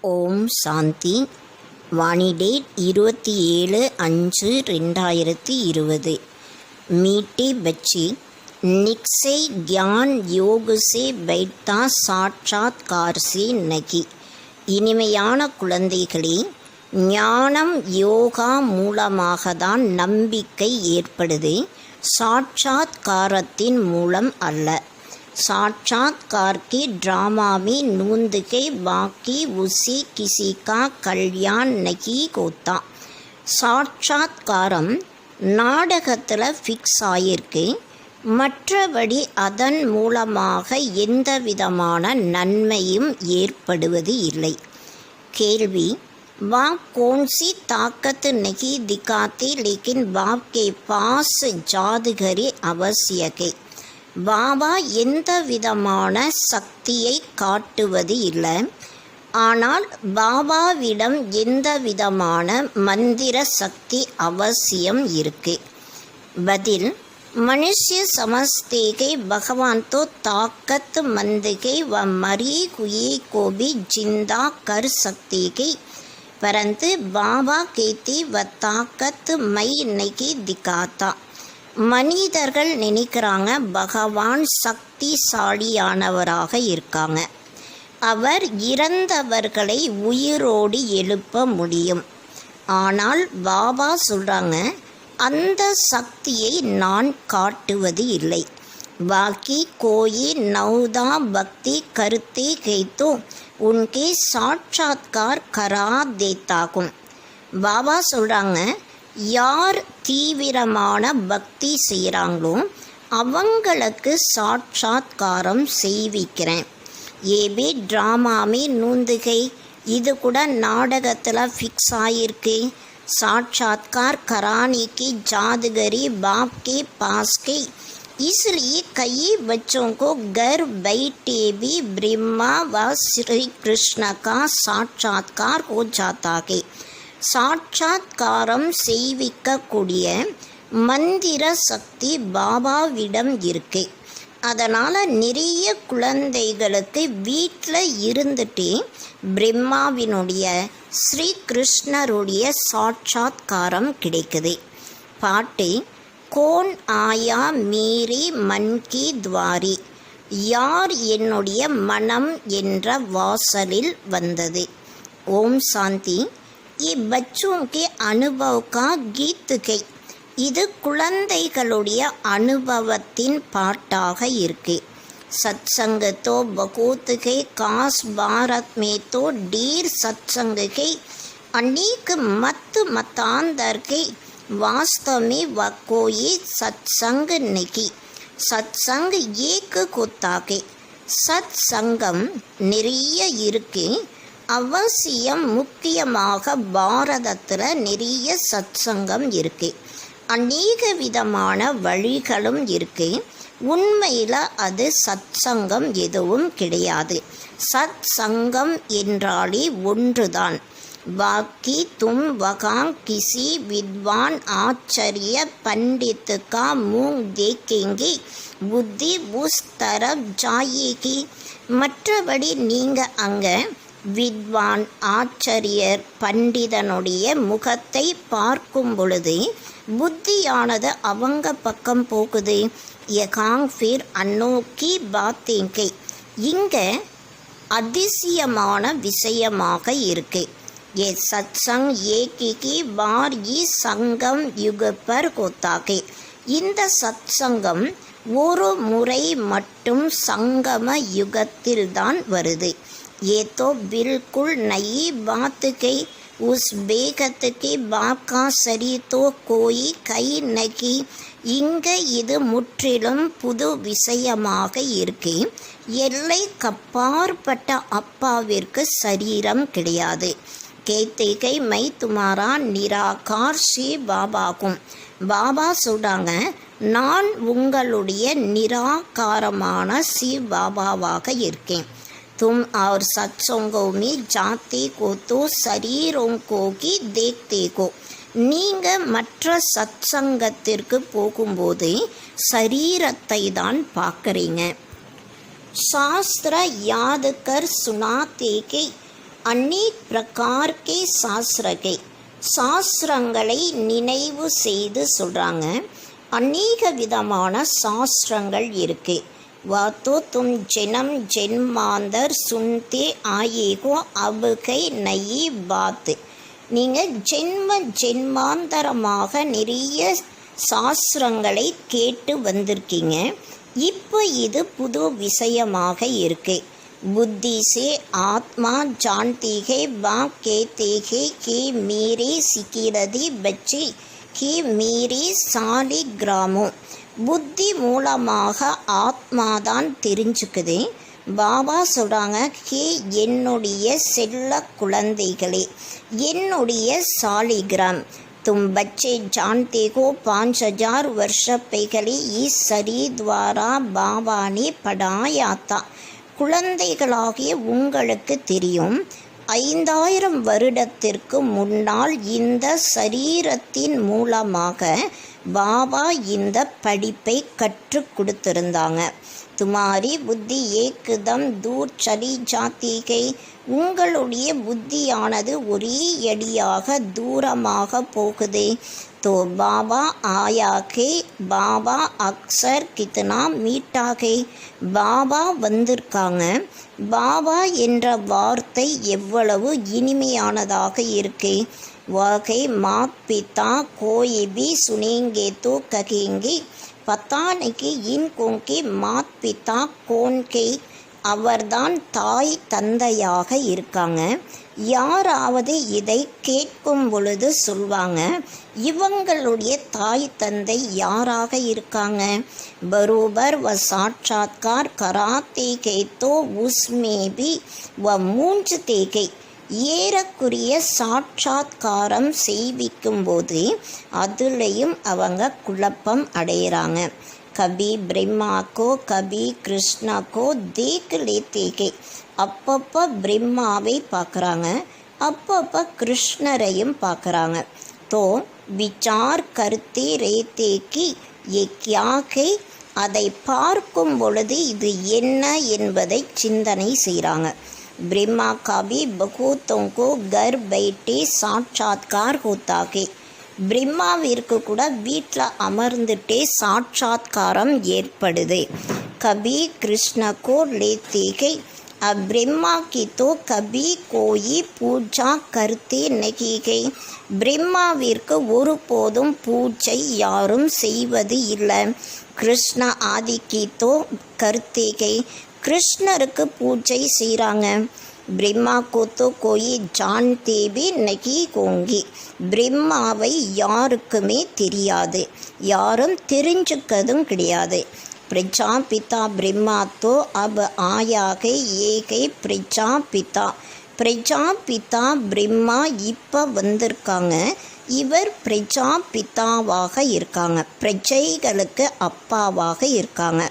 ஓம் சாந்தி. Vani date 27/5/2020. मीठे बच्चे, निश्चय ज्ञान योग से बैठता साक्षात्कार से नहीं. இனிமையான குழந்தைகளே, ஞானம் யோகா மூலமாகத்தான் நம்பிக்கை ஏற்படுது, சாட்சாத்காரத்தின் மூலம் அல்ல. साक्षात्कार के ड्रामा में नूंद के बाकी उसे किसी का कल्याण नहीं होता. சாட்சாத்காரம் நாடகத்தில் ஃபிக்ஸ் ஆகிருக்கு, மற்றபடி அதன் மூலமாக எந்த விதமான நன்மையும் ஏற்படுவது இல்லை. கேள்வி: बाप कौन सी ताकत नहीं दिखाते लेकिन बाप के पास जादूगरी आवश्यक है. பாபா எந்த விதமான சக்தியை காட்டுவது இல்லை, ஆனால் பாபாவிடம் எந்த விதமான மந்திர சக்தி அவசியம் இருக்கு. பதில்: मनुष्य समझते कि भगवान तो ताकत मंद के व मरी हुए को भी जिंदा कर सकते के, परंतु बाबा कहते वह ताकत मैं नहीं दिखाता. மனிதர்கள் நினைக்கிறாங்க பகவான் சக்திசாலியானவராக இருக்காங்க, அவர் இறந்தவர்களை உயிரோடு எழுப்ப முடியும். ஆனால் பாபா சொல்கிறாங்க, அந்த சக்தியை நான் காட்டுவது இல்லை. பாக்கி கோயி நௌதா பக்தி கருத்தே கைத்தோ உன்கே சாட்சாத்கார் கரா தேத்தாகும். பாபா சொல்கிறாங்க, யார் தீவிரமான பக்தி செய்கிறாங்களோ அவங்களுக்கு சாட்சாத்காரம் செய்விக்கிறேன். ஏபி ட்ராமாமே நூந்துகை, இது கூட நாடகத்தில் ஃபிக்ஸ் ஆகிருக்கு. साक्षात्कार कराने की जादूगरी बाप के पास के, इसलिए कई बच्चों को घर बैठे भी ब्रह्मा व श्री कृष्ण का साक्षात्कार हो जाता है. சாட்சாத்காரம் செய்விக்கக்கூடிய மந்திர சக்தி பாபாவிடம் இருக்கு. அதனால் நிறைய குழந்தைகளுக்கு வீட்டில் இருந்துட்டே பிரம்மாவினுடைய ஸ்ரீ கிருஷ்ணருடைய சாட்சாத்காரம் கிடைக்குது. பாட்டு: கோன் ஆயா மீரி மன் கி துவாரி, யார் என்னுடைய மனம் என்ற வாசலில் வந்தது. ஓம் சாந்தி. ये बच्चों के अनुभव का गीत है. இது குழந்தைகளுடைய அனுபவத்தின் பாட்டாக இருக்கு. सत्संग तो बहुत है, काश भारत में तो ढेर सत्संग है. अनेक मत मतांतर के, वास्तव में वह कोई सत्संग नहीं. सत्संग एक होता है. சத்சங்கம் நிறைய இருக்கு. அவசியம் முக்கியமாக பாரதத்தில் நிறைய சத்சங்கம் இருக்கு. அநேக விதமான வழிகளும் இருக்கு. உண்மையில் அது சத்சங்கம் எதுவும் கிடையாது. சத்சங்கம் என்றாலே ஒன்றுதான். பாக்கி தும் வகாங் கிசி வித்வான் ஆச்சரிய பண்டித் கா மூங் தேக்கேங்கி புத்தி உஸ் தரப் ஜாயேகி. மற்றபடி நீங்கள் அங்கே வித்வான் ஆச்சரியர் பண்டிதனுடைய முகத்தை பார்க்கும் பொழுது புத்தியானது அவங்க பக்கம் போகுது. யகாங் ஃபிர் அன்னோக்கி பாத்தேங்கை, இங்கே அதிசயமான விஷயமாக இருக்கு. ஏ சத்சங் ஏகி பார் இ சங்கம் யுக பர் கோத்தாகே, இந்த சத்சங்கம் ஒரு முறை மட்டும் சங்கம யுகத்தில்தான் வருது. ये तो बिल्कुल नई बात है. उस बेगत के बाप का शरीर तो कोई कई नहीं. இங்கே இது முற்றிலும் புது விஷயமாக இருக்கு. எல்லை கப்பாற்பட்ட அப்பாவிற்கு சரீரம் கிடையாது. கேத்தேகை மை துமாரா நிராகார் ஸ்ரீ பாபாகும். பாபா சொல்கிறாங்க, நான் உங்களுடைய நிராகாரமான ஸ்ரீ பாபாவாக இருக்கேன். तुम और सत्संगों में जाते को तो शरीरों को ही देखते को. நீங்கள் மற்ற சத்சங்கத்திற்கு போகும்போது சரீரத்தை தான் பார்க்குறீங்க. சாஸ்திர யாதுக்கர் சுனாத்தே கே, அநேக் பிரகார் கே சாஸ்திரகை, சாஸ்திரங்களை நினைவு செய்து சொல்கிறாங்க. அநேக விதமான சாஸ்திரங்கள் இருக்கு. வாத்தோ தும் ஜெனம் ஜென்மாந்தர் சுன்தே ஆயேகோ அபுகை நயி பாத்து. நீங்கள் ஜென்மாந்தரமாக நிறைய சாஸ்திரங்களை கேட்டு வந்திருக்கீங்க. இப்போ இது புது விஷயமாக இருக்கு. புத்தி சே ஆத்மா ஜான்தீகே வா கேத்தேகே கே மீரே சிக்கிரதி பச்சி கே மீரே சாலி கிராமோ. புத்தி மூலமாக ஆத்மாதான் தெரிஞ்சுக்குது. பாபா சொல்கிறாங்க, கே என்னுடைய செல்ல குழந்தைகளே, என்னுடைய சாலிகிராம், तुम बच्चे जानते हो 5000 वर्ष पहले इस शरीर द्वारा बाबा ने पढ़ाया था. குழந்தைகளாகிய உங்களுக்கு தெரியும், 5000 வருடத்திற்கு முன்னால் இந்த சரீரத்தின் மூலமாக பாபா இந்த படிப்பை கற்றுக் கொடுத்திருந்தாங்க. துமாரி புத்தி ஏக்குதம் தூர் சலி ஜாத்திகை, உங்களுடைய புத்தியானது ஒரே அடியாக தூரமாக போகுது. தோ பாபா ஆயாகே பாபா அக்சர் கித்னா மீட்டாகே, பாபா வந்திருக்காங்க. பாபா என்ற வார்த்தை எவ்வளவு இனிமையானதாக இருக்கு. வாகை மாத் பிதா கோய் பி சுனேங்கே தோ ககேங்கே, பத்தானைக்கு இன் கோங்கே மாத் பிதா கோன்கே, அவர்தான் தாய் தந்தையாக இருக்காங்க. யாராவது இதை கேட்கும் பொழுது சொல்வாங்க, இவங்களுடைய தாய் தந்தை யாராக இருக்காங்க? பரோபர் வ சாட்சாத்கார் கராத்தே கேத்தோ உஸ்மேபி வ மூஞ்சு தேகை, ஏறக்குரிய சாட்சாத்காரம் செய்விக்கும் போது அதுலேயும் அவங்க குழப்பம் அடைகிறாங்க. கபி பிரம்மாக்கோ கபி கிருஷ்ணாக்கோ தேக் லேத்தேகே, அப்பப்போ பிரம்மாவை பார்க்குறாங்க, அப்பப்போ கிருஷ்ணரையும் பார்க்குறாங்க. தோ விசார் கருத்தே ரேத்தேக்கி ஏ கியாகை, அதை பார்க்கும் பொழுது இது என்ன என்பதை சிந்தனை செய்கிறாங்க. ब्रह्मा का भी बहुतों को घर बैठे साक्षात्कार होता है. பிரம்மாவிற்கு கூட வீட்டில் அமர்ந்துட்டே சாட்சாத்காரம் ஏற்படுது. கபி கிருஷ்ணகோ லேத்தேகை, अब ब्रह्मा की तो कभी कोई पूजा करते नहीं है. பிரம்மாவிற்கு ஒருபோதும் பூஜை யாரும் செய்வது இல்லை. கிருஷ்ண ஆதிக்கு தோ கர்த்தேகை, கிருஷ்ணருக்கு பூஜை செய்கிறாங்க. பிரம்மா को तो कोई जानते भी नहीं होंगे, பிரம்மாவை யாருக்குமே தெரியாது, யாரும் தெரிஞ்சுக்கதும் கிடையாது. प्रजापिता ब्रह्मा तो अब आया है एक प्रजापिता, பிரஜாபிதா பிரம்மா இப்போ வந்திருக்காங்க. இவர் பிரஜாபிதாவாக இருக்காங்க, பிரஜைகளுக்கு அப்பாவாக இருக்காங்க.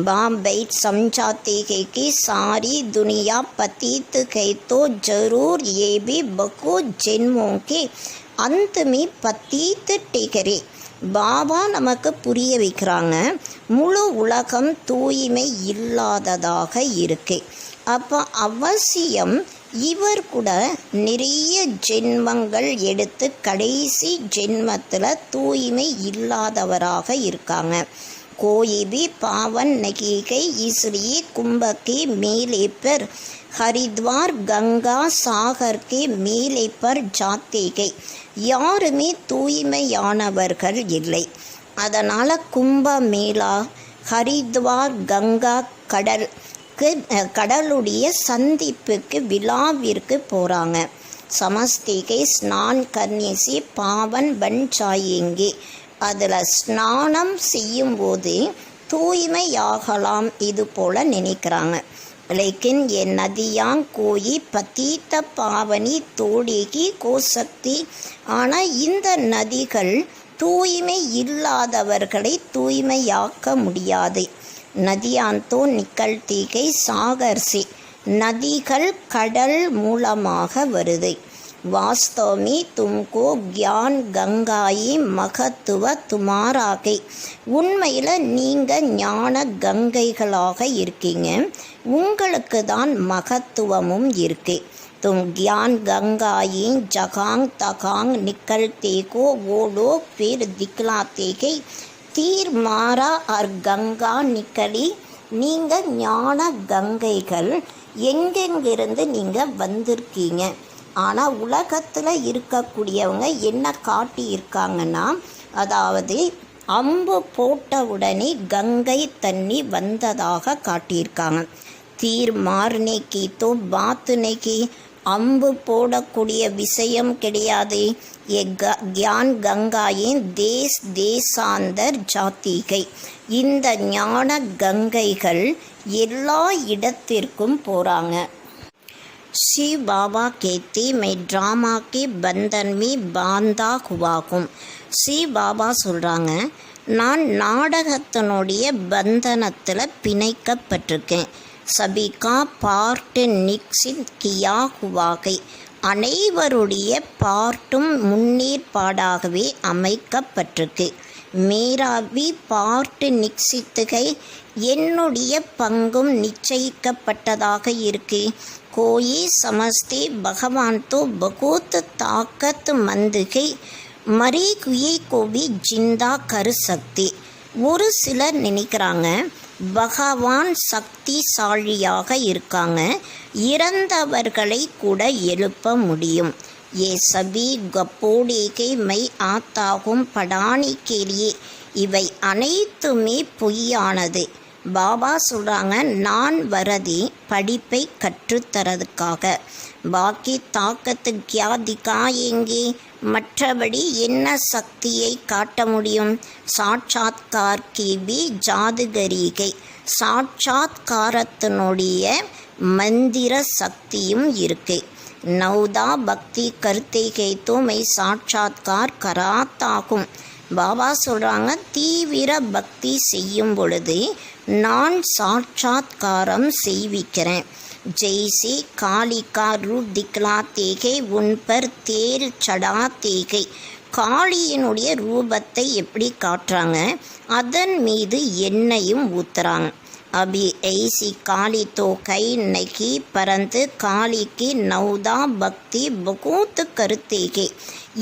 बाम्बे समझाते हैं कि सारी दुनिया पतित है तो जरूर ये भी बहुत जन्मों के अंत में पतित ठहरे. பாபா நமக்கு புரிய வைக்கிறாங்க, முழு உலகம் தூய்மை இல்லாததாக இருக்கு. அப்போ அவசியம் இவர் கூட நிறைய ஜென்மங்கள் எடுத்து கடைசி ஜென்மத்தில் தூய்மை இல்லாதவராக இருக்காங்க. कोई भी पावन नहीं है, इसलिए कुंभ के मेले पर हरिद्वार गंगा सागर के मेले पर जाते हैं. யாருமே தூய்மையானவர்கள் இல்லை. அதனால் கும்ப மேளா, ஹரித்வார் கங்கா கடலுடைய சந்திப்புக்கு விழாவிற்கு போகிறாங்க. சமஸ்திகை ஸ்நான் கர்ணிசி பாவன் பன் சாயேங்கே, அதில் ஸ்நானம் செய்யும்போது தூய்மையாகலாம் இது போல் நினைக்கிறாங்க. लेकिन ये नदियाँ कोई पतित पावनी तोड़ेगी को सकती, ஆனால் இந்த நதிகள் தூய்மை இல்லாதவர்களை தூய்மையாக்க முடியாது. நதியான் தோ நிக்கல்தி கை சாகர் से, நதிகள் கடல் மூலமாக வருது. वास्तव में तुमको ज्ञान गंगाई महत्व तुम्हारा है, உண்மையில் நீங்கள் ஞான கங்கைகளாக இருக்கீங்க, உங்களுக்கு தான் மகத்துவமும் இருக்கு. तुम ज्ञान गंगाई जगांग तगांग निकलते को वो लोग फिर दिखलाते के தீர் மாறா அர் கங்கா நிக்கலி. நீங்கள் ஞான கங்கைகள் எங்கெங்கிருந்து நீங்கள் வந்திருக்கீங்க. ஆனால் உலகத்தில் இருக்கக்கூடியவங்க என்ன காட்டியிருக்காங்கன்னா, அதாவது அம்பு போட்ட உடனே கங்கை தண்ணி வந்ததாக காட்டியிருக்காங்க. தீர் மார்னேக்கி தோ பாத்துனேக்கி, அம்பு போடக்கூடிய விஷயம் கிடையாது. கியான் கங்காயின் தேசாந்தர் ஜாத்திகை. இந்த ஞான கங்கைகள் எல்லா இடத்திற்கும் போகிறாங்க. शिव बाबा कहते मैं ड्रामा के बंधन में बांधा हुआ हूँ. शिव बाबा சொல்கிறாங்க, நான் நாடகத்தினுடைய பந்தனத்தில் பிணைக்கப்பட்டிருக்கேன். சபிகா பார்ட் நிக்சித் கியா ஹுவாகை, அனைவருடைய பார்ட்டும் முன்னேற்பாடாகவே அமைக்கப்பட்டிருக்கு. மேராவி பார்ட் நிக்சித்துகை, என்னுடைய பங்கும் நிச்சயிக்கப்பட்டதாக இருக்கு. கோயி சமஸ்தே பகவான் தோ பகூத் தாக்கத் மந்துகை மரி குயை கோபி ஜிந்தா கரு சக்தி. ஒரு சிலர் நினைக்கிறாங்க பகவான் சக்திசாலியாக இருக்காங்க, இறந்தவர்களை கூட எழுப்ப முடியும். ये सभी गपोड़े के மை ஆத்தாகும் படானி கேலியே, இவை அனைத்துமே பொய்யானது. பாபா சொல்கிறாங்க, நான் வரதி படிப்பை கற்றுத்தரதுக்காக. பாக்கி தாக்கத்து கியா திகாயேங்கே, மற்றபடி என்ன சக்தியை காட்ட முடியும். சாட்சாத்கார் கி ஜாதுகரிகை, சாட்சாத்காரத்தினுடைய மந்திர சக்தியும் இருக்கு. நௌதா பக்தி கருத்தை तो मैं சாட்சாத்கார் கராத்தாகும். பாபா சொல்கிறாங்க, தீவிர பக்தி செய்யும் பொழுது நான் சாட்சாத்காரம் செய்விக்கிறேன். जैसे काली का रूप दिखलाते हैं उन पर तेल चढ़ाते हैं. காளியினுடைய ரூபத்தை எப்படி காட்டுறாங்க, அதன் மீது எண்ணெயும் ஊற்றுறாங்க. अभी ऐसी काली तो कई नहीं, परंतु काली की नौदा பக்தி बहुत करते हैं.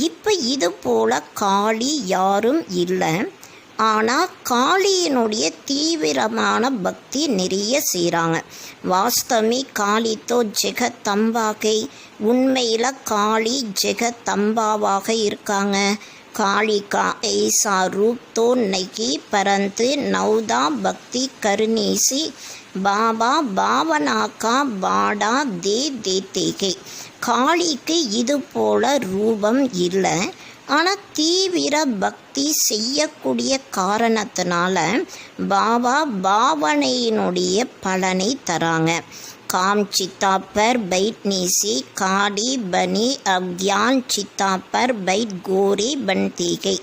இப்போ இது போல காளி யாரும் இல்லை, ஆனால் காளியினுடைய தீவிரமான பக்தி நிறைய செய்கிறாங்க. வாஸ்தவி காளி தோ ஜெகத்தம்பாகை, உண்மையில் காளி ஜெகத்தம்பாவாக இருக்காங்க. काली का ऐसा रूप तो नहीं, परंतु नौदा भक्ति करने से बाबा भावना का बाड़ा दे देते हैं. காளிக்கு இது போல ரூபம் இல்லை, ஆனால் தீவிர பக்தி செய்யக்கூடிய காரணத்தினால பாபா பாவனையினுடைய பலனை தராங்க. काम चिता पर बैठने से काली बनी, अज्ञान चिता पर बैठ गोरी बनती गई.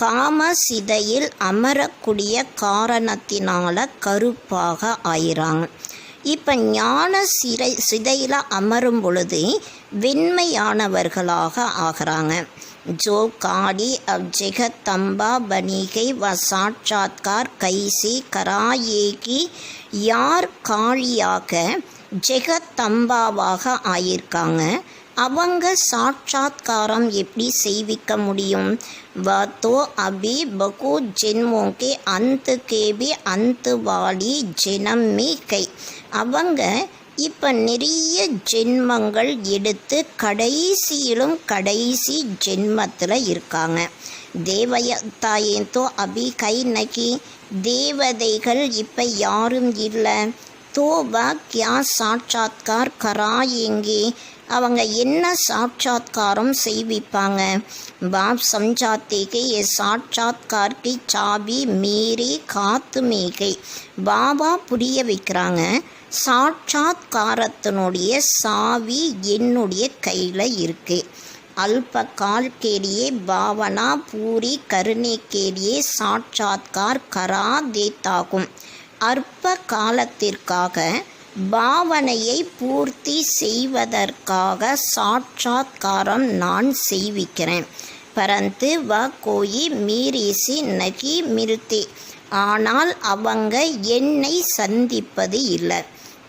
காம சிதையில் அமரக்கூடிய காரணத்தினால கருப்பாக ஆயிறாங்க. இப்போ ஞான சிதையில் அமரும் பொழுது வெண்மையானவர்களாக ஆகிறாங்க. जो काली अब जगतम्बा बनी गई व साक्षात्कार कैसे कराएगी. யார் காளியாக ஜெகத்தம்பாவாக ஆயிருக்காங்க, அவங்க சாட்சாத்காரம் எப்படி செய்விக்க முடியும். வாத்தோ அபி பகு ஜென்மோங்கே அந்த கேபி அந்த வாலி ஜெனம் மீ கை. அவங்க இப்போ நிறைய ஜென்மங்கள் எடுத்து கடைசியிலும் கடைசி ஜென்மத்தில் இருக்காங்க. தேவதாயேந்தோ அபி கை நகி, தேவதைகள் இப்போ யாரும் இல்லை. தோபா கியா சாட்சாத்கார் கராயேங்கே, அவங்க என்ன சாட்சாத்காரம் செய்விப்பாங்க. பாப் சம்ஜாத்தேகே ये साक्षात्कार की चाबी मेरे हाथ में गई. பாபா புரிய வைக்கிறாங்க, சாட்சாத்காரத்தினுடைய சாவி என்னுடைய கையில் இருக்கு. अल्प काल के लिए भावना पूरी करने के लिए साक्षात्कार करा देता हूँ. அற்ப காலத்திற்காக பாவனையை பூர்த்தி செய்வதற்காக சாட்சாத்காரம் நான் செய்விக்கிறேன். பரந்து வ கோயி மீரிசி நகி மிருத்தி, ஆனால் அவங்க என்னை சந்திப்பது இல்லை.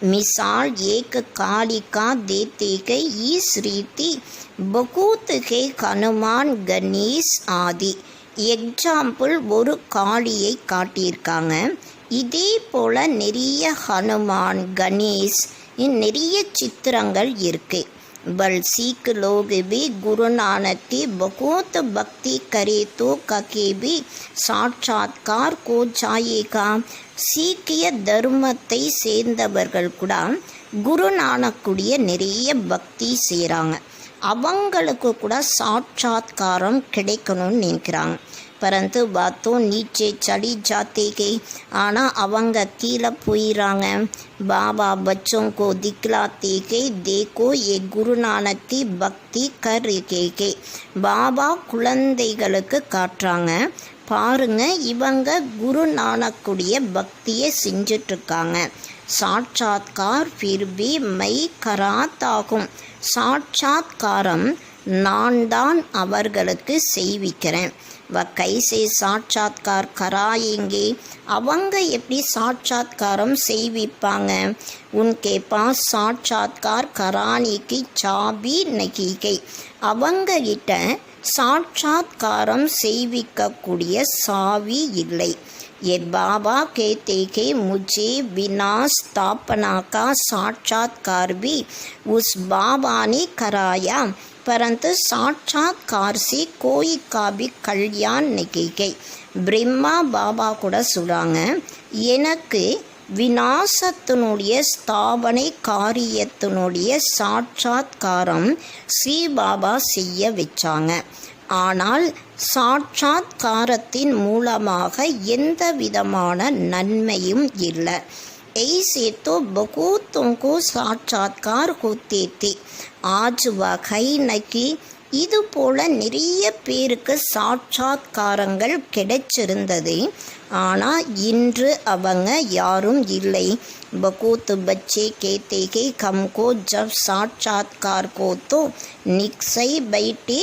मिसाल एक कालिका देते के इस रीति बहुत के हनुमान गणेश ஆதி. எக்ஸாம்பிள் ஒரு காளியை காட்டியிருக்காங்க. இதே போல் நிறைய ஹனுமான் கணேஷ் நிறைய சித்திரங்கள் இருக்கு. बल सिख लोग भी गुरु नानक की बहुत भक्ति करे तो कके भी साक्षात्कार को जाएगा. சீக்கிய தர்மத்தை சேர்ந்தவர்கள் கூட குரு நானக்குடைய நிறைய பக்தி செய்கிறாங்க. அவங்களுக்கு கூட சாட்சாத்காரம் கிடைக்கணும்னு நினைக்கிறாங்க. परंतु बातों नीचे चली जाते गई. ஆனால் அவங்க கீழே போயிடுறாங்க. बाबा बच्चों को दिखलाते गए देखो ये गुरु नानक की भक्ति कर रहे. பாபா குழந்தைகளுக்கு காட்டுறாங்க, பாருங்க இவங்க குரு நானக்குடைய பக்தியை செஞ்சிட்ருக்காங்க. சாட்சாத்கார் फिर भी मैं कराताகும். சாட்சாத்காரம் நான் தான் அவர்களுக்கு செய்விக்கிறேன். வ கைசே சாட்சாத்கார் கராயேங்கே, அவங்க எப்படி சாட்சாத்காரம் செய்விப்பாங்க. உன்கே பாஸ் சாட்சாத்கார் கரானிக்கு சாபி நகிகை, அவங்ககிட்ட சாட்சாத்காரம் செய்விக்கக்கூடிய சாவி இல்லை. ये बाबा कहते कि मुझे बिना स्थापना का साक्षात्कार भी उस बाबा ने कराया, परंतु साक्षात्कार से कोई का भी कल्याण नहीं गई. பிரம்மா பாபா கூட சொல்கிறாங்க, எனக்கு விநாசத்தினுடைய ஸ்தாபனை காரியத்தினுடைய சாட்சாத்காரம் ஸ்ரீ பாபா செய்ய வச்சாங்க. ஆனால் சாட்சாத்காரத்தின் மூலமாக எந்த விதமான நன்மையும் இல்லை. ऐसे तो बहुतों को साक्षात्कार होते थे, आज वகை நகி. இது போல நிறைய பேருக்கு சாட்சாத்காரங்கள் கிடைச்சிருந்தது. ஆனால் இன்று அவங்க யாரும் இல்லை. बहुत बच्चे कहते कि हमको जब साक्षात्कार को तो निश्चय बैठे.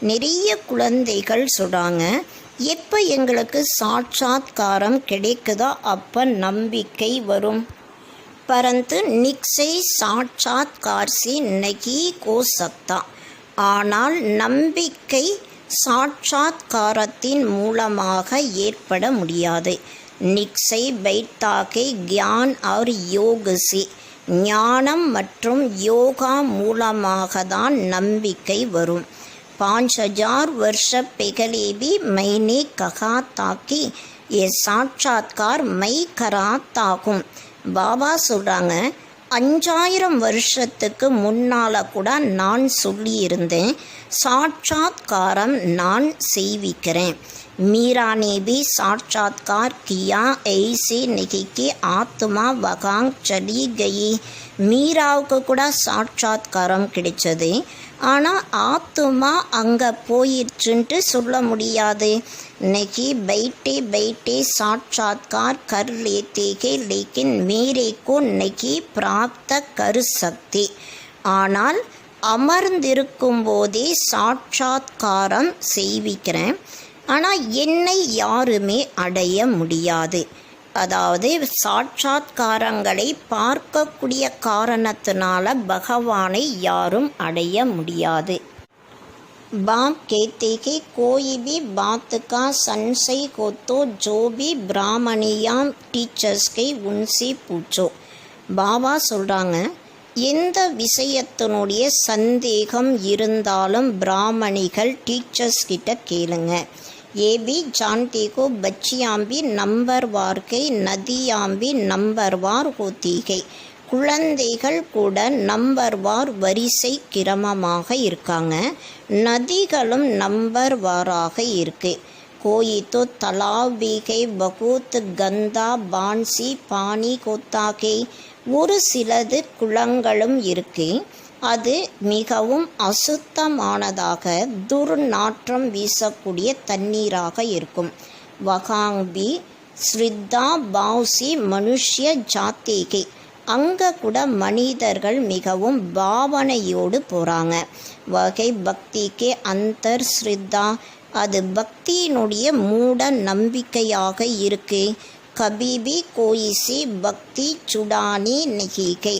நிறைய குழந்தைகள் சொல்கிறாங்க, எப்போ எங்களுக்கு சாட்சாத்காரம் கிடைக்குதோ அப்போ நம்பிக்கை வரும். परंतु निश्चय साक्षात्कार से नहीं हो सकता. ஆனால் நம்பிக்கை சாட்சாத்காரத்தின் மூலமாக ஏற்பட முடியாது. நிச்சय बैठता के ज्ञान और योग से, ஞானம் மற்றும் யோகா மூலமாக தான் நம்பிக்கை வரும். 5000 वर्ष पहले भी मैंने कहा था कि ये साक्षात्कार मैं कराताகும். பாபா சொல்கிறாங்க, 5000 வருஷத்துக்கு முன்னால் கூட நான் சொல்லியிருந்தேன், சாட்சாத்காரம் நான் செய்விக்கிறேன். मीरा ने भी साक्षात्कार किया, ऐसे नहीं कि आत्मा वहाँ चली गई. மீராவுக்கு கூட சாட்சாத்காரம் கிடைச்சது, ஆனால் ஆத்மா அங்கே போயிடுச்சுன்ட்டு சொல்ல முடியாது. नहीं बैठे बैठे साक्षात्कार कर लेते हैं, लेकिन मेरे को नहीं प्राप्त कर सकते. ஆனால் அமர்ந்திருக்கும் போதே சாட்சாத்காரம் செய்விக்கிறேன், ஆனால் என்னை யாருமே அடைய முடியாது. அதாவது சாட்சாத்காரங்களை பார்க்கக்கூடிய காரணத்தினால பகவானை யாரும் அடைய முடியாது. बाप कहते कि कोई भी बात का संशय हो तो जो भी ब्राह्मणिया टीचर्स के उनसे पूछो. பாபா சொல்கிறாங்க, எந்த விஷயத்தினுடைய சந்தேகம் இருந்தாலும் பிராமணிகள் டீச்சர்ஸ் கிட்ட கேளுங்க. ये भी जानते को बच्चियाँ भी नंबरवार के, नदियाँ भी नंबरवार होती है. குழந்தைகள் கூட நம்பர்வார் வரிசை கிரமமாக இருக்காங்க, நதிகளும் நம்பர்வாராக இருக்கு. कोई तो तालाब भी है, बहुत गंदा बांसी पानी होता है. ஒரு சிலது குளங்களும் இருக்கு, அது மிகவும் அசுத்தமானதாக துர்நாற்றம் வீசக்கூடிய தண்ணீராக இருக்கும். வகாங்பி ஸ்ரித்தா பாவ்சி மனுஷ்ய ஜாத்தேகை, அங்கே கூட மனிதர்கள் மிகவும் பாவனையோடு போகிறாங்க. வகை பக்திக்கு அந்தர் ஸ்ரித்தா, அது பக்தியினுடைய மூட நம்பிக்கையாக இருக்கு. கபிபி கோயிசி பக்தி சுடானி நெகிகை.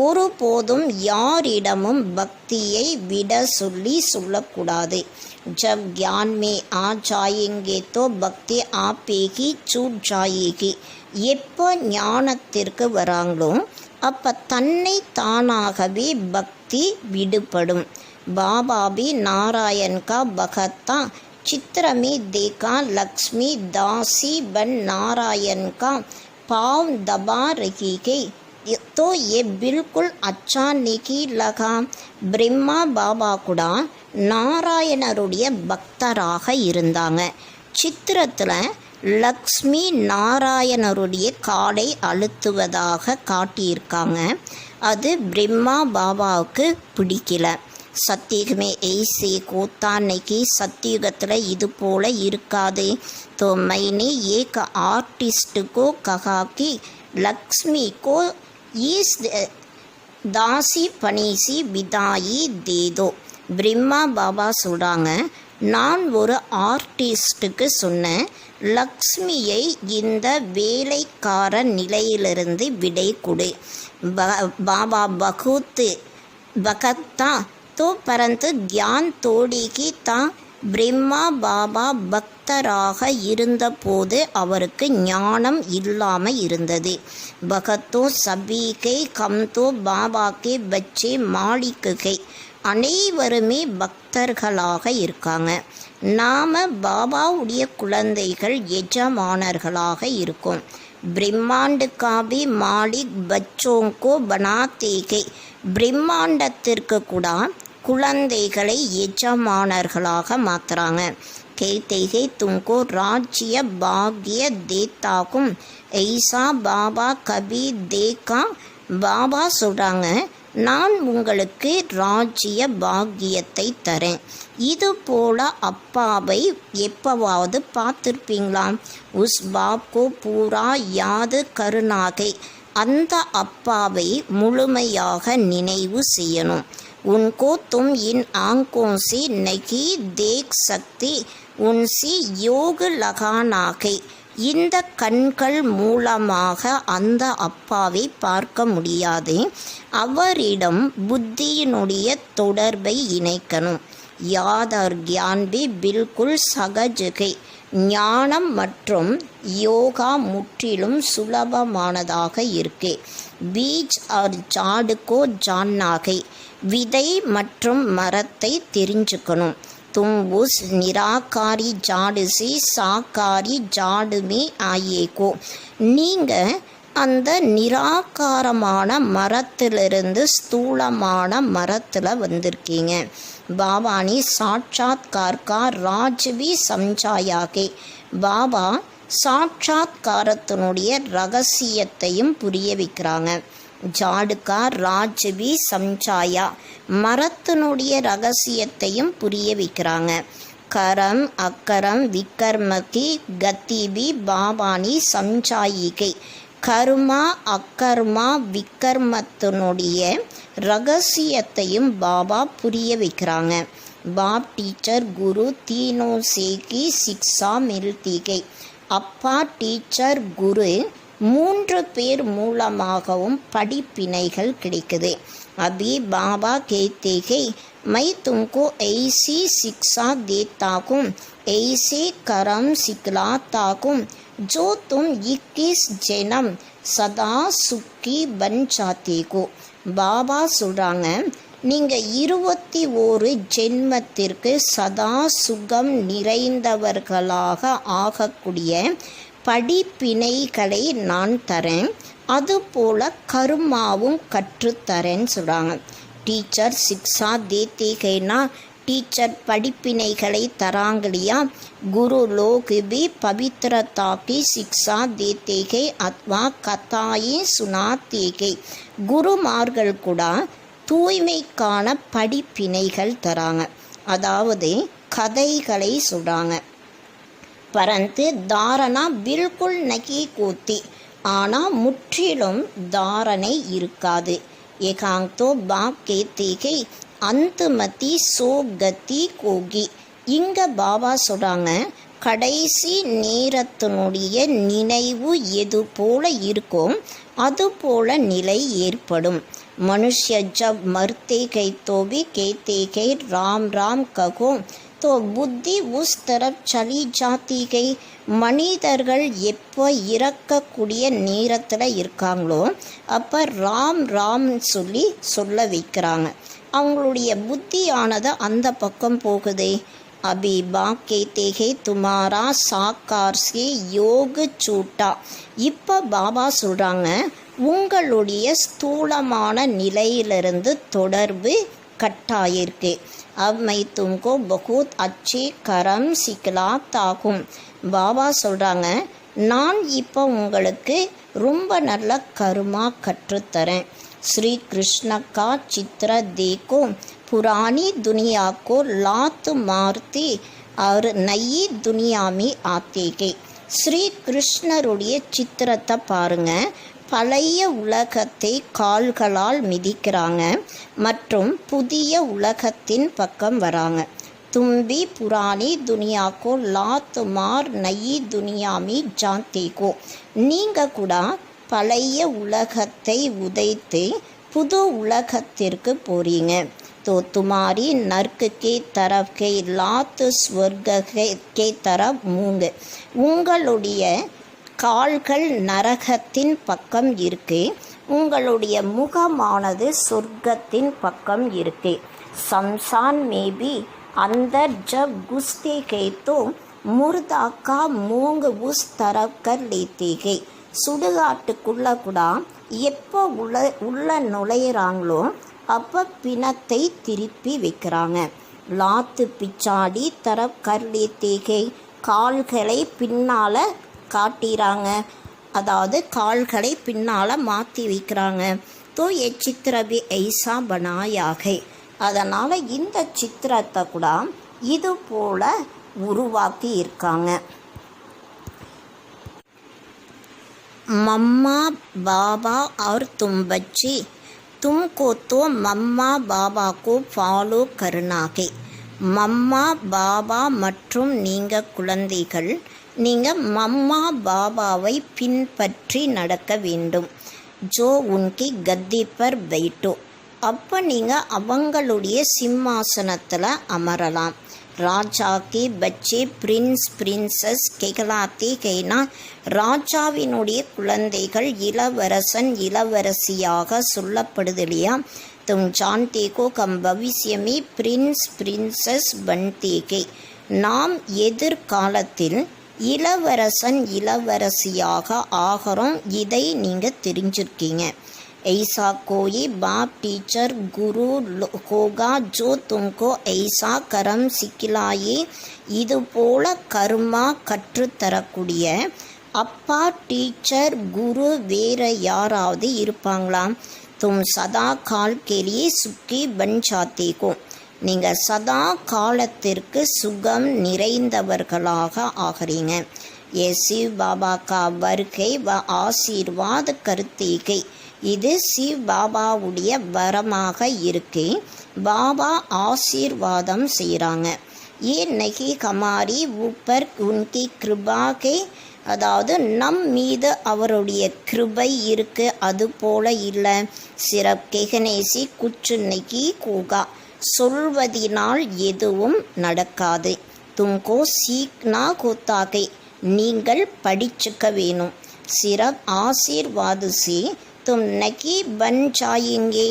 ஒருபோதும் யாரிடமும் பக்தியை விட சொல்லக்கூடாது. जब ज्ञान में आ जाएंगे तो பக்தி ஆப்பேகி சூட் ஜாயேகி. எப்போ ஞானத்திற்கு வராங்களோ அப்போ தன்னை தானாகவே பக்தி விடுபடும். பாபா பி நாராயண் கா பகத்தா चित्रमी देखा लक्ष्मी दासी बन नारायण का पाँव दबा रही गई तो ये बिल्कुल अच्छा नहीं लगा. பிரம்மா பாபா கூட நாராயணருடைய பக்தராக இருந்தாங்க. சித்திரத்தில் லக்ஷ்மி நாராயணருடைய காலை அழுத்துவதாக காட்டியிருக்காங்க. அது பிரம்மா பாபாவுக்கு பிடிக்கல. சத்தியுகமே ऐसे होता नहीं, சத்தியுகத்தில் இது போல இருக்காது. तो मैंने एक आर्टिस्ट को कहा कि लक्ष्मी को इस दासी पनी सी विदाई दे दो. பிரம்மா பாபா சொல்கிறாங்க, நான் ஒரு ஆர்டிஸ்ட்டுக்கு சொன்னேன், லக்ஷ்மியை இந்த வேலைக்கார நிலையிலிருந்து விடை கொடு. பாபா பகத்தா तो परंतु ज्ञान तोड़ी की ता. பிரம்மா பாபா பக்தராக இருந்தபோது அவருக்கு ஞானம் இல்லாமல் இருந்தது. பகத்தோ சபீகை கம்தோ பாபாக்கே பச்சே மாளிகை. அனைவருமே பக்தர்களாக இருக்காங்க. நாம் பாபாவுடைய குழந்தைகள் எஜமானர்களாக இருக்கும். பிரம்மாண்டு காபி மாலிக் பச்சோங்கோ பனாத்தேகை. பிரம்மாண்டத்திற்கு கூட குழந்தைகளை எஜமானர்களாக மாற்றுறாங்க. கேத்தைகை துங்கோ ராஜ்ய பாக்ய தேத்தாகும் ஐசா பாபா கபி தேக்கா. பாபா சொல்கிறாங்க, நான் உங்களுக்கு ராஜ்ய பாக்கியத்தை தரேன். இது போல அப்பாவை எப்போவாவது பார்த்துருப்பீங்களா? உஸ் பாப்கோ பூரா யாது கருணாகை. அந்த அப்பாவை முழுமையாக நினைவு செய்யணும். उनको तुम इन आंखों से नहीं देख सकते, उनसे योग लगाना है. இந்த கண்கள் மூலமாக அந்த அப்பாவை பார்க்க முடியாது. அவரிடம் புத்தியினுடைய தொடர்பை இணைக்கணும். யாதர் கியான் பி பில்குல் சகஜகை. ஞானம் மற்றும் யோகா முற்றிலும் சுலபமானதாக இருக்கு. பீஜ் और झाड़ को जानना है. விதை மற்றும் மரத்தை தெரிஞ்சுக்கணும். தும் உஸ் நிராகாரி ஜாடு சி சாக்காரி ஜாடுமே ஆயேகோ. நீங்கள் அந்த நிராகாரமான மரத்திலிருந்து ஸ்தூலமான மரத்தில் வந்திருக்கீங்க. பாபானி சாட்சாத்கார் கா ராஜ்வி சம்சாயாகே. பாபா சாட்சாத்காரத்தினுடைய ரகசியத்தையும் புரிய வைக்கிறாங்க. ஜாடுகா ராஜ்வி சம்சாயா, மரத்தினுடைய ரகசியத்தையும் புரிய வைக்கிறாங்க. கரம் அக்கரம் விக்கர்மகி கத்திபி பாபானி சம்சாயிகை. கர்மா அக்கர்மா விக்கர்மத்தினுடைய ரகசியத்தையும் பாபா புரிய வைக்கிறாங்க. பாப் டீச்சர் குரு தீனோ சேகி சிக்ஷா மில்திகை. அப்பா டீச்சர் குரு 3 பேர் மூலமாகவும் படிப்பினைகள் கிடைக்குது. अभी बाबा कहते हैं मैं तुमको ऐसी शिक्षा देता हूँ, ऐसे कर्म सिखलाता हूँ जो तुम 21 जन्म सदा सुखी बन जाते हो. பாபா சொல்கிறாங்க, நீங்கள் 21 ஜென்மத்திற்கு சதா சுகம் நிறைந்தவர்களாக ஆகக்கூடிய படிப்பினைகளை நான் தரேன். அதுபோல் கர்மாவும் கற்றுத்தரேன்னு சொல்கிறாங்க. டீச்சர் சிக்ஷா தேத்தேகைனா டீச்சர் படிப்பினைகளை தராங்க இல்லையா. குரு லோக் பி பவித்ரதா கி சிக்ஷா தேத்தேகை அத்வா கதாயே சுனாத்தேகை. குருமார்கள் கூட தூய்மைக்கான படிப்பினைகள் தராங்க, அதாவது கதைகளை சொல்கிறாங்க. பரந்து தாரணா பில்குல் நகி கோத்தி. ஆனால் முற்றிலும் தாரணை இருக்காது. ஏகாங்தோ பாப் கேத்தேகை அந்தமதி சோகதி கோகி. இங்கே பாபா சொல்கிறாங்க, கடைசி நேரத்தினுடைய நினைவு எது போல இருக்கும் அது போல நிலை ஏற்படும். मनुष्य जब मरते गए तो भी कहते गए राम राम कहो तो புத்தி उस तरफ चली जाती गई. மனிதர்கள் எப்போ இறக்கக்கூடிய நேரத்தில் இருக்காங்களோ அப்போ ராம் ராம் சொல்ல வைக்கிறாங்க. அவங்களுடைய புத்தியானது அந்த பக்கம் போகுதே. अभी बाप कहते हैं तुम्हारा साकार से योग छूटा. இப்போ பாபா சொல்கிறாங்க, உங்களுடைய ஸ்தூலமான நிலையிலிருந்து தொடர்பு கட்டாயிருக்கு. अब मैं तुमको बहुत अच्छे कर्म सिखलाता हूँ. பாபா சொல்கிறாங்க, நான் இப்போ உங்களுக்கு ரொம்ப நல்ல கர்மா கற்றுத்தரேன். श्री कृष्ण का चित्र देखो, पुरानी दुनिया को लात मारती और नई दुनिया में आते गए. ஸ்ரீ கிருஷ்ணருடைய சித்திரத்தை பாருங்க. பழைய உலகத்தை கால்களால் மிதிக்கிறாங்க மற்றும் புதிய உலகத்தின் பக்கம் வராங்க. தும்பி புராணி துனியாக்கோ லாத் மார் நயி துனியாமி ஜாத்தேகோ. நீங்கள் கூட பழைய உலகத்தை உதைத்து புது உலகத்திற்கு போறீங்க. तो तुम्हारी नर्क के तरफ के लात स्वर्ग के तरफ मूंग. உங்களுடைய கால்கள் நரகத்தின் பக்கம் இருக்கு, உங்களுடைய முகமானது சொர்க்கத்தின் பக்கம் இருக்கு. शमशान में भी अंदर जब घुसते गए तो मुर्दा का मूंग उस तरफ कर लेते गए. சுடுகாட்டுக்குள்ள கூட எப்போ உள்ள நுழையிறாங்களோ அப்போ பிணத்தை திருப்பி வைக்கிறாங்க. லாத்து பிச்சாடி தரப் கர் லேத்தே கை. கால்களை பின்னால் காட்டுறாங்க, அதாவது கால்களை பின்னால் மாற்றி வைக்கிறாங்க. தோ எ சித்திரவி ஐசா பனாயாகை. அதனால் இந்த சித்திரத்தை கூட இது போல் உருவாக்கி இருக்காங்க. मम्मा बाबा और तुम बच्चे, तुमको तो मम्मा बाबा को ஃபாலோ करना है. மம்மா பாபா மற்றும் நீங்கள் குழந்தைகள், நீங்கள் மம்மா பாபாவை பின்பற்றி நடக்க வேண்டும். ஜோ உன்கி கத்தி பர் பைட்டோ. அப்போ நீங்கள் அவங்களுடைய சிம்மாசனத்தில் அமரலாம். ராஜா கே பச்சே பிரின்ஸ் பிரின்சஸ் கெகலாத்தே கைனா. ராஜாவினுடைய குழந்தைகள் இளவரசன் இளவரசியாக சொல்லப்படுது இல்லையா. தும் ஜான்தே கோ கம் பவிஷ்யமே பிரின்ஸ் பிரின்சஸ் பன்தேகே. நாம் எதிர்காலத்தில் இளவரசன் இளவரசியாக ஆகிறோம். இதை நீங்கள் தெரிஞ்சிருக்கீங்க. ऐसा कोई बाप टीचर गुरु होगा जो तुमको ऐसा कर्म सिखलाए. இது போல கர்மா கற்றுத்தரக்கூடிய அப்பா டீச்சர் குரு வேறு யாராவது இருப்பாங்களா? तुम सदा काल के लिए सुखी बन जाते हो. நீங்கள் சதா காலத்திற்கு சுகம் நிறைந்தவர்களாக ஆகிறீங்க. ये शिव बाबा का வருகை வ ஆசீர்வாத கருத்தீகை. இது சிவ் பாபாவுடைய வரமாக இருக்கு. பாபா ஆசீர்வாதம் செய்கிறாங்க. ஏ நகி கமாரி ஊப்பர் உன்கி கிருபாகை. அதாவது நம் மீது அவருடைய கிருபை இருக்கு, அது போல இல்லை. சிறப் கெகனேசி குச்சு நகி கூகா. சொல்வதினால் எதுவும் நடக்காது. தும்கோ சீக்னா கோத்தாகை. நீங்கள் படிச்சுக்க வேணும். சிறப் ஆசீர்வாதுசி தும் நகி பன் ஜாயிங்கே.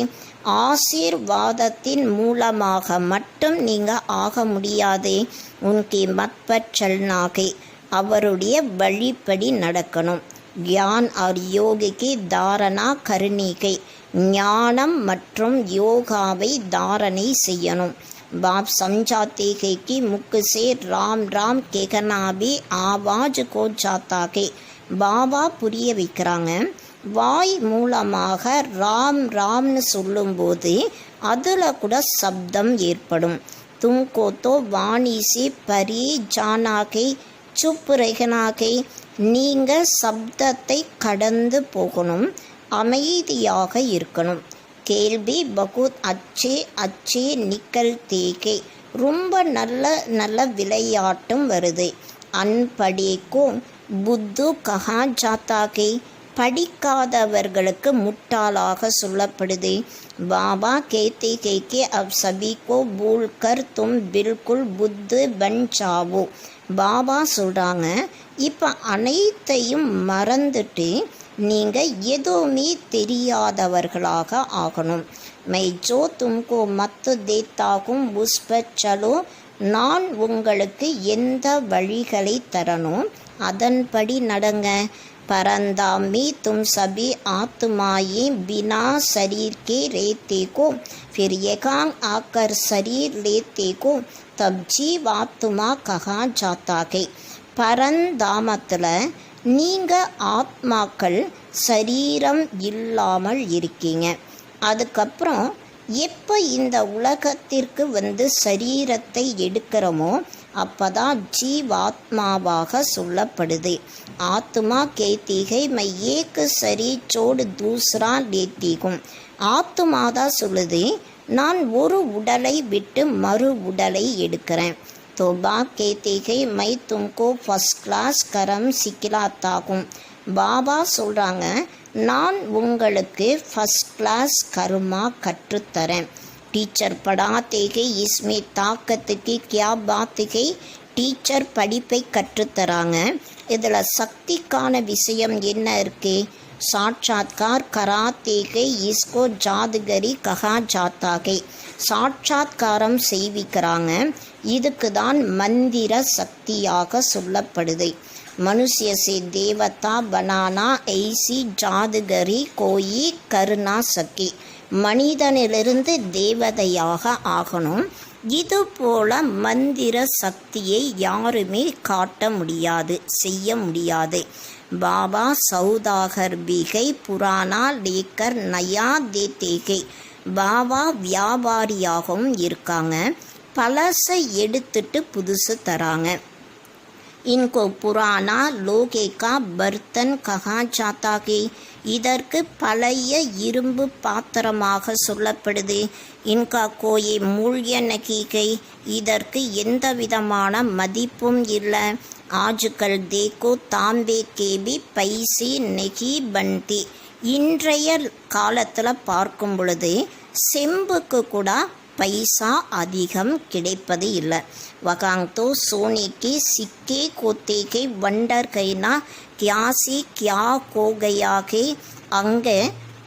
ஆசீர்வாதத்தின் மூலமாக மட்டும் நீங்கள் ஆக முடியாது. உன்கி மத்பர் சல்னாகை. அவருடைய வழிப்படி நடக்கணும். கியான் और யோகிக்கு தாரணா கருணிகை. ஞானம் மற்றும் யோகாவை தாரணை செய்யணும். बाप समझाते हैं कि मुख से राम राम कहना भी आवाज को जाता है. பாபா புரிய வைக்கிறாங்க, வாய் மூலமாக ராம் ராம்னு சொல்லும்போது அதில் கூட சப்தம் ஏற்படும். தும்கோ தோ வாணி से பரி ஜானாகை சுப் ரஹனாகை. நீங்கள் சப்தத்தை கடந்து போகணும், அமைதியாக இருக்கணும். கேள்வி பகுத் அச்சே அச்சே நிக்கல் தேகை. ரொம்ப நல்ல நல்ல விளையாட்டும் வருது. அன்படேக்கோ புத்து கஹா ஜாத்தாகே, படிக்காதவர்களுக்கு முட்டாளாக சொல்லப்படுது. பாபா கேते के अब सभी को भूल कर तुम बिल्कुल बुद्ध बन जाओ. பாபா சொல்கிறாங்க, இப்போ அனைத்தையும் மறந்துட்டு நீங்கள் எதுவுமே தெரியாதவர்களாக ஆகணும். மை ஜோ தும்கோ மத்து தேத்தாகும் உஸ்ப சலோ, நான் உங்களுக்கு எந்த வழிகளை தரணும் அதன்படி நடங்க. परंदामी तुम सभी आत्माएं बिना शरीर के रहते को, फिर एकांग आकर शरीर लेते को, तब जीवात्मा कहा जाता है. பரந்தாமத்தில் நீங்கள் ஆத்மாக்கள் சரீரம் இல்லாமல் இருக்கீங்க. அதுக்கப்புறம் எப்போ இந்த உலகத்திற்கு சரீரத்தை எடுக்கிறோமோ அப்போதான் ஜீவாத்மாவாக சொல்லப்படுது. ஆத்மா கேती है मैं एक शरीर छोड़ दूसरा लेती हूँ. ஆத்மாதான் சொல்லுது, நான் ஒரு உடலை விட்டு மறு உடலை எடுக்கிறேன். तोबा कहते हैं मैं तुमको फर्स्ट क्लास कर्म सिखलाता हूँ. பாபா சொல்கிறாங்க, நான் உங்களுக்கு ஃபஸ்ட் கிளாஸ் கர்மா கற்றுத்தரேன். டீச்சர் படாते हैं इसमें ताकत की क्या बात है. டீச்சர் படிப்பை கற்றுத்தராங்க, இதில் சக்திக்கான விஷயம் என்ன இருக்கு. சாட்சாத்கார் कराते हैं इसको जादूगरी कहा जाता है. சாட்சாத்காரம் செய்விக்கிறாங்க, இதுக்கு தான் மந்திர சக்தியாக சொல்லப்படுது. मनुष्य से देवता बनाना ऐसी जादूगरी कोई कर ना सके. மனிதனிலிருந்து தேவதையாக ஆகணும், இது போல மந்திர சக்தியை யாருமே காட்ட முடியாது, செய்ய முடியாது. பாபா சௌதாகர் பிகை புராணா லேக்கர் நயா தேத்தேகை. பாபா வியாபாரியாகவும் இருக்காங்க, பழசை எடுத்துட்டு புதுசு தராங்க. इनको पुराना लोहे का बर्तन कहा जाता है. இதற்கு பழைய இரும்பு பாத்திரமாக சொல்லப்படுது. இன்கா கோயை மூழ்ய நகீகை, இதற்கு எந்த விதமான மதிப்பும் இல்லை. ஆஜுக்கல் தேக்கோ தாம்பே கேபி பைசி நெகி பந்தி. இன்றைய காலத்தில் பார்க்கும் பொழுது செம்புக்கு கூட பைசா அதிகம் கிடைப்பது இல்லை. वकांग तो सोने के सिक्के कोते के वंडर कहना क्या सी क्या को गया के. அங்கே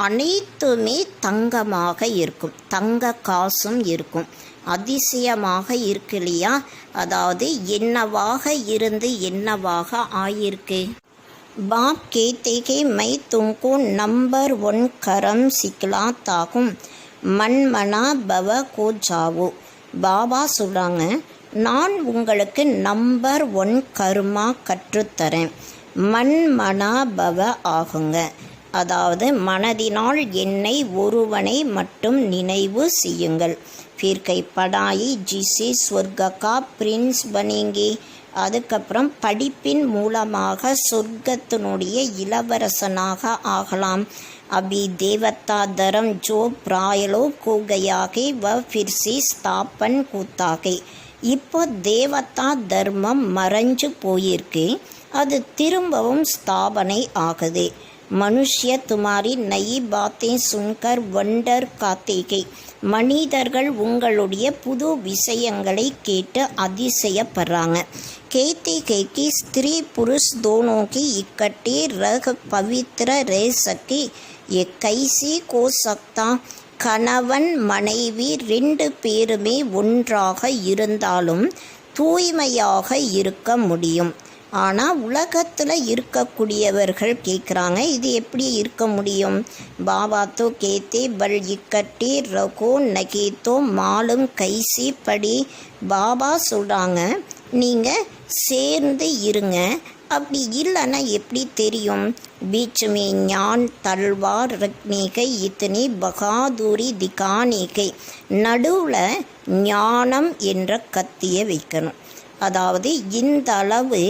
அனைத்துமே தங்கமாக இருக்கும், தங்க காசும் இருக்கும். அதிசயமாக இருக்கு இல்லையா? அதாவது என்னவாக இருந்து என்னவாக ஆயிருக்கு. बाप कहते हैं मैं तुमको नंबर 1 कर्म सिखलाता हूँ, மன்மனா பவ கோ ஜாவோ. பாபா சொல்கிறாங்க, நான் உங்களுக்கு நம்பர் 1 கர்மா கற்றுத்தரேன், மன்மனா பவ ஆகுங்க. அதாவது மனதினால் என்னை ஒருவனை மட்டும் நினைவு செய்யுங்கள். ஃபிர்கை படாயி ஜிசி ஸ்வர்கா பிரின்ஸ் பனேங்கே. அதுக்கப்புறம் படிப்பின் மூலமாக சொர்க்கத்தினுடைய இளவரசனாக ஆகலாம். अभी देवता धर्म जो प्रायलो को गया है वह फिर से स्थापन होता है. இப்போ தேவதா தர்மம் மறைஞ்சு போயிருக்கு, அது திரும்பவும் ஸ்தாபனை ஆகுது. மனுஷ்ய துமாரி நயி பாத்தே சுன்கர் வண்டர் காத்தேகை. மனிதர்கள் உங்களுடைய புது விஷயங்களை கேட்டு அதிசயப்படுறாங்க. कहते हैं कि स्त्री पुरुष दोनों की इकट्ठे रह पवित्र रह सके, ये कैसे हो सकता. கணவன் மனைவி 2 பேருமே ஒன்றாக இருந்தாலும் தூய்மையாக இருக்க முடியும். ஆனால் உலகத்தில் இருக்கக்கூடியவர்கள் கேட்குறாங்க, இது எப்படி இருக்க முடியும். பாபா தோ கேத்தே பல் இக்கட்டே ரகோ நகேத்தோ மாலும் கைசி படி. பாபா சொல்கிறாங்க, நீங்கள் சேர்ந்து இருங்க, அப்படி இல்லைன்னா எப்படி தெரியும். बीच में ஞான் தல்வார் ரக்னிகை இத்தனி பகாதூரி திகானிகை. நடுவில் ஞானம் என்ற கத்தியை வைக்கணும். அதாவது இந்த அளவு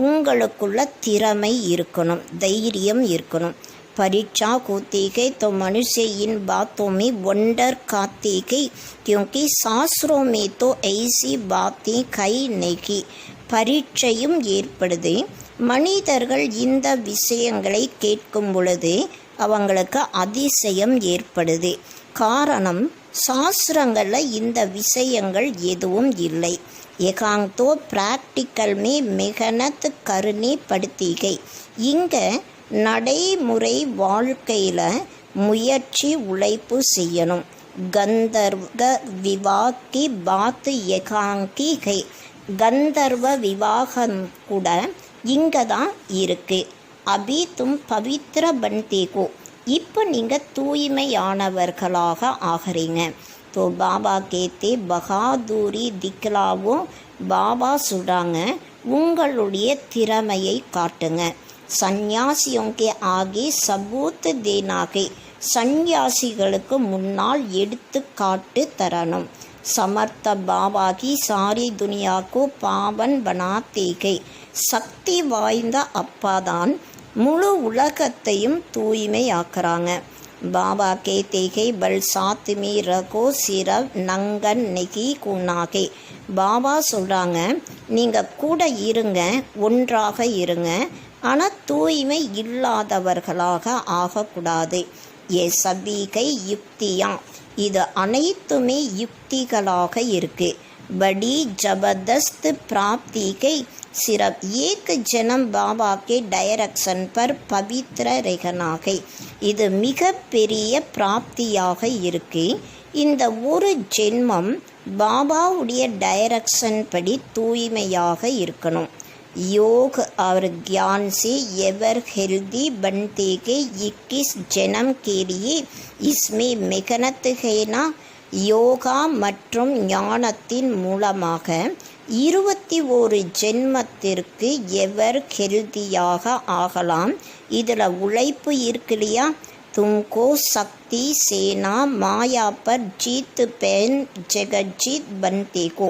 உங்களுக்குள்ள திறமை இருக்கணும், தைரியம் இருக்கணும். परीक्षा होती है तो मनुष्य इन बातों में वंडर खाते हैं, क्योंकि शास्त्रों में तो ऐसी बातें कही नहीं. பரீட்சையும் ஏற்படுது. மனிதர்கள் இந்த விஷயங்களை கேட்கும் பொழுது அவங்களுக்கு அதிசயம் ஏற்படுது. காரணம், சாஸ்திரங்களில் இந்த விஷயங்கள் எதுவும் இல்லை. எகாங்தோ பிராக்டிக்கல் மே மெகனத் கருணி படுத்திகை. இங்கே நடைமுறை வாழ்க்கையில் முயற்சி உழைப்பு செய்யணும். கந்தர்வ விவாகி பாத் எகாங்கி கை. கந்தர்வ விவாகம் கூட இங்கே தான் இருக்குது. அபி தும் பவித்ர பன்தேகோ. இப்போ நீங்கள் தூய்மையானவர்களாக ஆகிறீங்க. तो बाबा कहते பகாதூரி திக்லாவோ. பாபா சொல்கிறாங்க, உங்களுடைய திறமையை காட்டுங்க. சந்நியாசியோங்கே ஆகே சபூத் தேனாகே. சந்நியாசிகளுக்கு முன்னால் எடுத்து காட்டு தரணும். சமர்த்த பாபா கி சாரி துனியாக்கோ பாவன் பனாத்தேகை. சக்தி வாய்ந்த அப்பாதான் முழு உலகத்தையும் தூய்மையாக்குறாங்க. பாபா கே தேகை பல் சாத்துமி ரகோ சிரவ் நங்கன் நெகி குணாகே. பாபா சொல்கிறாங்க, நீங்கள் கூட இருங்க, ஒன்றாக இருங்க, ஆனால் தூய்மை இல்லாதவர்களாக ஆகக்கூடாது. ஏ சபீகை யுக்தியா. இது அனைத்துமே யுக்திகளாக இருக்குது. படி ஜபர்தஸ்த் பிராப்திகை. सिर्फ एक जन्म बाबा के डायरेक्शन पर पवित्र रहना है. இது மிக பெரிய பிராப்தியாக இருக்கு. இந்த ஒரு ஜென்மம் பாபாவுடைய டைரக்ஷன் படி தூய்மையாக இருக்கணும். योग और ज्ञान से एवर हेल्दी बनते के 21 जन्म के लिए इसमें मेहनत है ना. யோகா மற்றும் ஞானத்தின் மூலமாக 21 ஜென்மத்திற்கு எவர் ஹெல்தியாக ஆகலாம். இதில் உழைப்பு இருக்கு இல்லையா. தும்கோ சக்தி சேனா மாயா பர் ஜீத் பென் ஜெகஜீத் பன்தேகோ.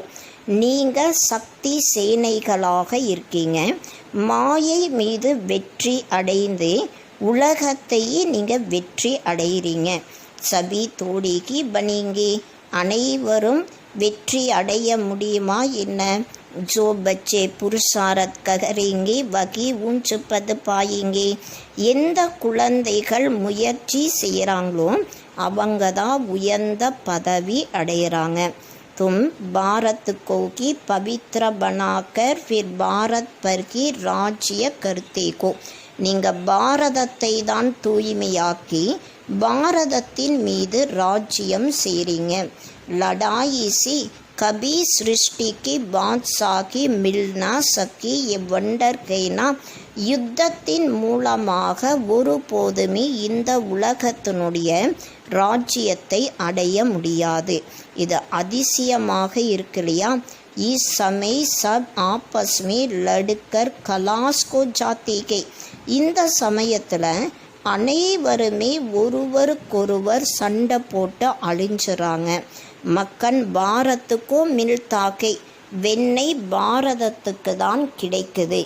நீங்கள் சக்தி சேனைகளாக இருக்கீங்க. மாயை மீது வெற்றி அடைந்து உலகத்தையே நீங்கள் வெற்றி அடைகிறீங்க. சபி தோடிக்கு பனீங்கே. அனைவரும் வெற்றி அடைய முடியுமா என்ன. ஜோ பச்சே புருஷாரத் ககரேங்கே வகி ஊஞ்சு பது பாயிங்கே. எந்த குழந்தைகள் முயற்சி செய்கிறாங்களோ அவங்க தான் உயர்ந்த பதவி அடைகிறாங்க. தும் பாரத் கோகி பவித்ர பனாக்கர் ஃபிர் பாரத் பர்கி ராஜ்ய கர்த்தேகோ. நீங்கள் பாரதத்தை தான் தூய்மையாக்கி பாரதத்தின் மீது ராஜ்யம் செய்கிறீங்க. லடாயிசி கபி சிருஷ்டிக்கு பாத்ஷாகி மில்னா சக்கி எவ்வண்டர் கைனா. யுத்தத்தின் மூலமாக ஒருபோதுமே இந்த உலகத்தினுடைய ராஜ்யத்தை அடைய முடியாது. இது அதிசயமாக இருக்கு இல்லையா. इस समय सब आपस में लड़कर कलाश को जाते गए. இந்த சமயத்தில் அனைவருமே ஒருவருக்கொருவர் சண்டை போட்டு அழிஞ்சுறாங்க. மக்கன் பாரத்துக்கோ மில்தாக்கை. வெண்ணெய் பாரதத்துக்கு தான் கிடைக்குது.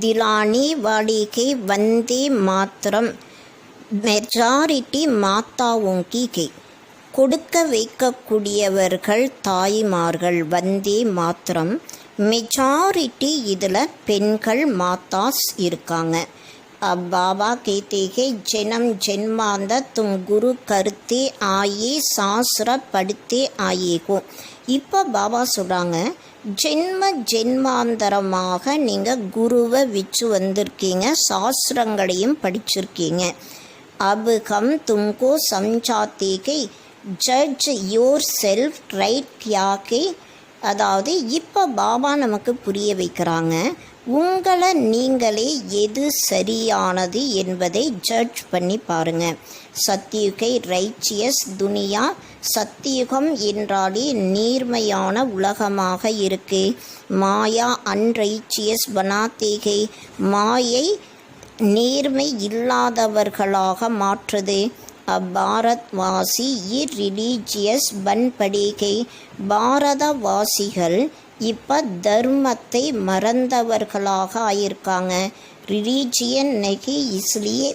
திலானி வாடிக்கை வந்தே மாத்திரம் மெஜாரிட்டி மாத்தாவோங்கி கை. கொடுக்க வைக்கக்கூடியவர்கள் தாய்மார்கள். வந்தே மாத்திரம் மெஜாரிட்டி இதில் பெண்கள் மாத்தாஸ் இருக்காங்க. अब बाबा कहते हैं जन्म जन्मांतर तुम गुरु करते आए சாஸ்திர படுத்தே ஆயேகோ. இப்போ பாபா சொல்கிறாங்க, ஜென்ம ஜென்மாந்தரமாக நீங்கள் குருவை வச்சு வந்திருக்கீங்க, சாஸ்திரங்களையும் படிச்சிருக்கீங்க. अब हम तुमको समझाते कि जज योर सेल्फ राइट क्या के. அதாவது இப்போ பாபா நமக்கு புரிய வைக்கிறாங்க, உங்களை நீங்களே எது சரியானது என்பதை ஜட்ஜ் பண்ணி பாருங்கள். சத்தியுகை ரைச்சியஸ் துனியா. சத்தியுகம் என்றாலே நீர்மையான உலகமாக இருக்கு. மாயா அன்ரைச்சியஸ் பனாத்தேகை. மாயை நேர்மை இல்லாதவர்களாக மாற்றுது. அப்பாரத்வாசி இரிலீஜியஸ் பன்படிகை. பாரதவாசிகள் இப்போ தர்மத்தை மறந்தவர்களாக ஆயிருக்காங்க. ரிலீஜியன் நகி இஸ்லியே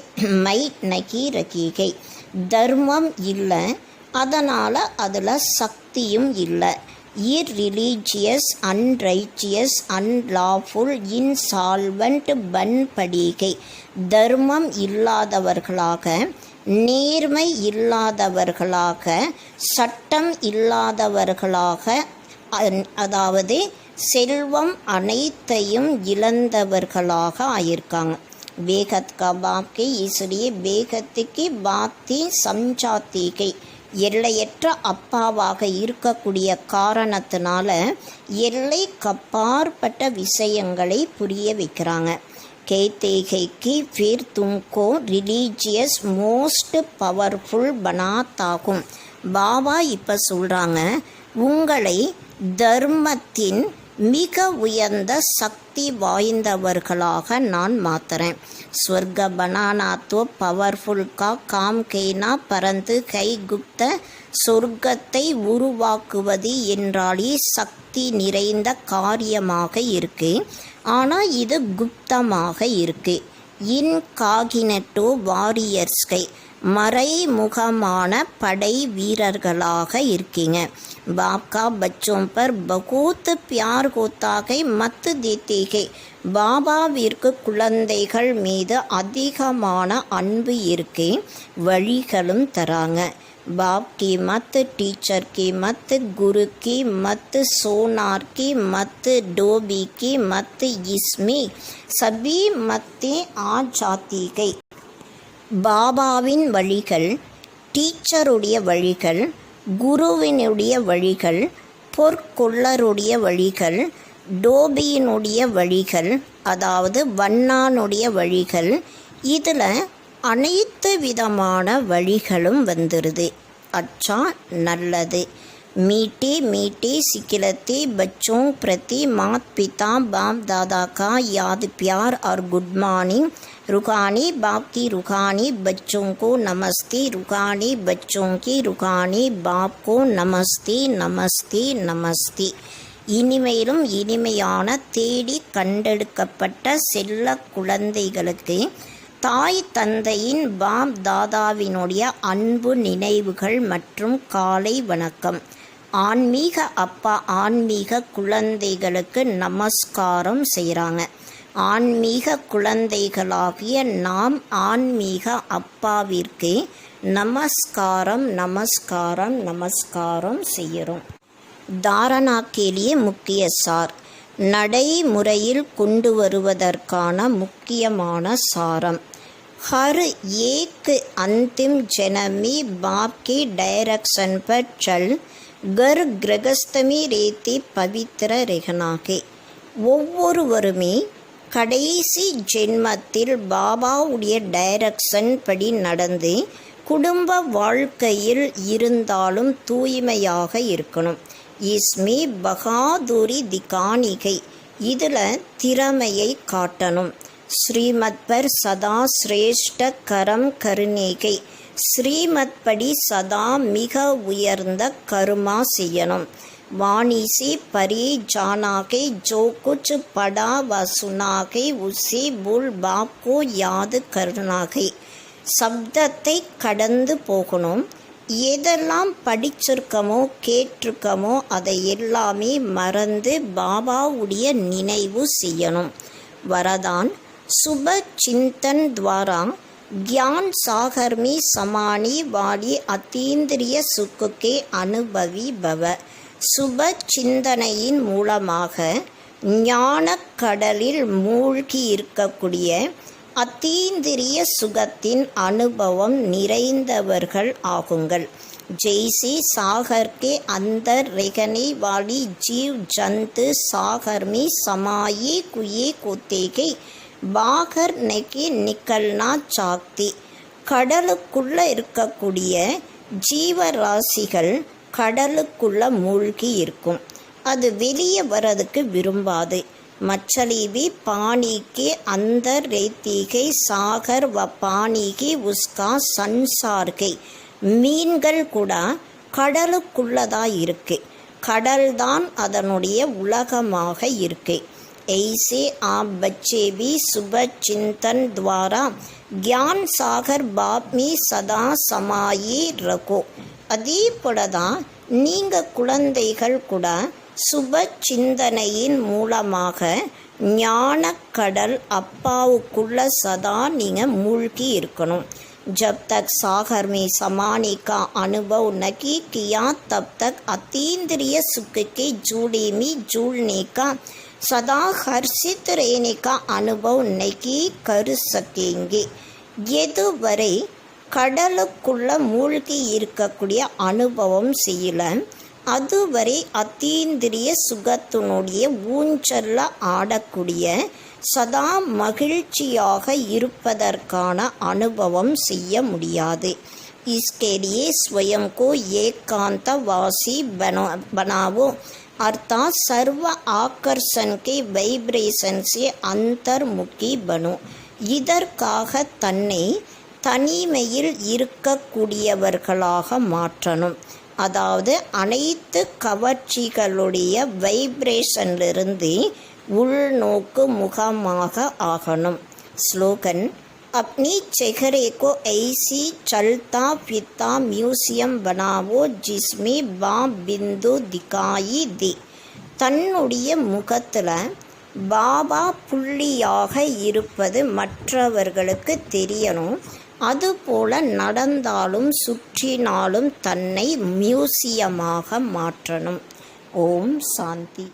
மை நகி ரகிகை. தர்மம் இல்லை, அதனால் அதில் சக்தியும் இல்லை. irreligious, unrighteous, unlawful, insolvent, பண்படிகை, தர்மம் இல்லாதவர்களாக, நேர்மை இல்லாதவர்களாக, சட்டம் இல்லாதவர்களாக, அதாவது செல்வம் அனைத்தையும் இழந்தவர்களாக ஆயிருக்காங்க. बेगत का बाप के इसलिए बेगत की பாத்தி சம்சாத்திகை, எல்லையற்ற அப்பாவாக இருக்கக்கூடிய காரணத்தினால எல்லை கப்பாற்பட்ட விஷயங்களை புரிய வைக்கிறாங்க. कहते फिर तुमको रिलीजियस मोस्ट பவர்ஃபுல் बनाताகும். பாபா இப்போ சொல்கிறாங்க, உங்களை தர்மத்தின் மிக உயர்ந்த சக்தி வாய்ந்தவர்களாக நான் மாத்துறேன். ஸ்வர்க பனானா தோ பவர்ஃபுல் கா காம் கேனா பரந்து கை குப்த, சொர்க்கத்தை உருவாக்குவது என்றாலே சக்தி நிறைந்த காரியமாக இருக்கு. ஆனால் இது குப்தமாக இருக்கு. இன்காகினட்டோ வாரியர்ஸ்கை, மறைமுகமான படை வீரர்களாக இருக்கீங்க. பாப்கா பச்சோं पर बहुत प्यार होता है मत देते हैं. பாபாவிற்கு குழந்தைகள் மீது அதிகமான அன்பு இருக்கு, வழிகளும் தராங்க. बाप की मत, टीचर की मत, गुरु की मत, सोनार की मत, डोबी की मत, इसमें सभी मतें आ जाती है. பாபாவின் வழிகள், டீச்சருடைய வழிகள், குருவினுடைய வழிகள், பொற்கொள்ளருடைய வழிகள், டோபியினுடைய வழிகள், அதாவது வண்ணானுடைய வழிகள், இதில் அனைத்து விதமான வழிகளும் வந்துடுது. அச்சா, நல்லது. मीठे मीठे सिखिलते बच्चों प्रति मात पिता बाप दादा का याद प्यार और गुड मॉर्निंग. रूहानी बाप की रूहानी बच्चों को नमस्ते, रूहानी बच्चों की रूहानी बाप को नमस्ते नमस्ते नमस्ते. இனிமையிலும் இனிமையான தேடி கண்டெடுக்கப்பட்ட செல்ல குழந்தைகளுக்கு தாய் தந்தையின் பாப் தாதாவினுடைய அன்பு நினைவுகள் மற்றும் காலை வணக்கம். ஆன்மீக அப்பா ஆன்மீக குழந்தைகளுக்கு நமஸ்காரம் செய்கிறாங்க. ஆன்மீக குழந்தைகளாகிய நாம் ஆன்மீக அப்பாவிற்கு நமஸ்காரம் நமஸ்காரம் நமஸ்காரம் செய்கிறோம். தாரணா கேலியே முக்கிய சார், நடைமுறையில் கொண்டு வருவதற்கான முக்கியமான சாரம். हर एक अंतिम जन्म में बाप की डायरेक्शन पर चल घर गृहस्थ में रहते पवित्र रहना है. ஒவ்வொருவருமே கடைசி ஜென்மத்தில் பாபாவுடைய டைரக்ஷன் படி நடந்து குடும்ப வாழ்க்கையில் இருந்தாலும் தூய்மையாக இருக்கணும். இஸ்மே பகாதுரி திகானிகை, இதில் திறமையை காட்டணும். ஸ்ரீமத் பர் சதா சிரேஷ்ட கரம் கருணேகை, ஸ்ரீமத் படி சதா மிக உயர்ந்த கருமா செய்யணும். वाणी से परे जाना के जो कुछ पढ़ा व सुना के उसे बोल बाप को याद करना के. சப்தத்தை கடந்து போகணும். எதெல்லாம் படிச்சிருக்கமோ கேட்டிருக்கமோ அதை எல்லாமே மறந்து பாபாவுடைய நினைவு செய்யணும். வரதான் சுப சிந்தன் द्वारा ज्ञान सागर में समाने वाली अतीन्द्रिय सुख के अनुभवी भव. சுப சிந்தனையின் மூலமாக ஞானக்கடலில் மூழ்கி இருக்கக்கூடிய அத்தீந்திரிய சுகத்தின் அனுபவம் நிறைந்தவர்கள் ஆகுங்கள். जैसे सागर के अंदर रहने वाली जीव जंतु सागर में समाये कुए कोते के बाहर नहीं निकलना चाहते. கடலுக்குள்ள இருக்கக்கூடிய ஜீவராசிகள் கடலுக்குள்ள மூழ்கி இருக்கும், அது வெளியே வர்றதுக்கு விரும்பாது. मछली भी पानी के अंदर रहती है, सागर व पानी की उसका संसार है. மீன்கள் கூட கடலுக்குள்ளதா இருக்கு, கடல்தான் அதனுடைய உலகமாக இருக்கு. ऐसे आप बच्चे भी सुबह चिंतन द्वारा ज्ञान सागर बाप में सदा समाये रखो. அதே போலதான் நீங்கள் குழந்தைகள் கூட சுப சிந்தனையின் மூலமாக ஞானக்கடல் அப்பாவுக்குள்ள சதா நீங்கள் மூழ்கி இருக்கணும். जब तक सागर में समाने का अनुभव नहीं किया तब तक अतीन्द्रिय सुख के जोड़े में जुड़ने का सदा हर्षित रहने का अनुभव नहीं कर सकेंगे. எதுவரை கடலுக்குள்ள மூழ்கி இருக்கக்கூடிய அனுபவம் செய்யல, அதுவரை அத்தீந்திரிய சுகத்தினுடைய ஊஞ்சல்ல ஆடக்கூடிய சதா மகிழ்ச்சியாக இருப்பதற்கான அனுபவம் செய்ய முடியாது. इसके लिए स्वयं को एकांतवासी बनाओ, अर्थात सर्व आकर्षण के वाइब्रेशन से अंतर्मुखी बनो. இதற்காக தன்னை தனிமையில் இருக்கக்கூடியவர்களாக மாற்றணும். அதாவது அனைத்து கவர்ச்சிகளுடைய வைப்ரேஷனிலிருந்து உள்நோக்கு முகமாக ஆகணும். ஸ்லோகன் अपनी चेहरे को ऐसी चलता फिरता म्यूजियम बनाओ जिसमें बाप बिंदु दिखाई दे. தன்னுடைய முகத்தில் பாபா புள்ளியாக இருப்பது மற்றவர்களுக்கு தெரியணும். அதுபோல நடந்தாலும் சுற்றினாலும் தன்னை மியூசியமாக மாற்றணும். ஓம் சாந்தி.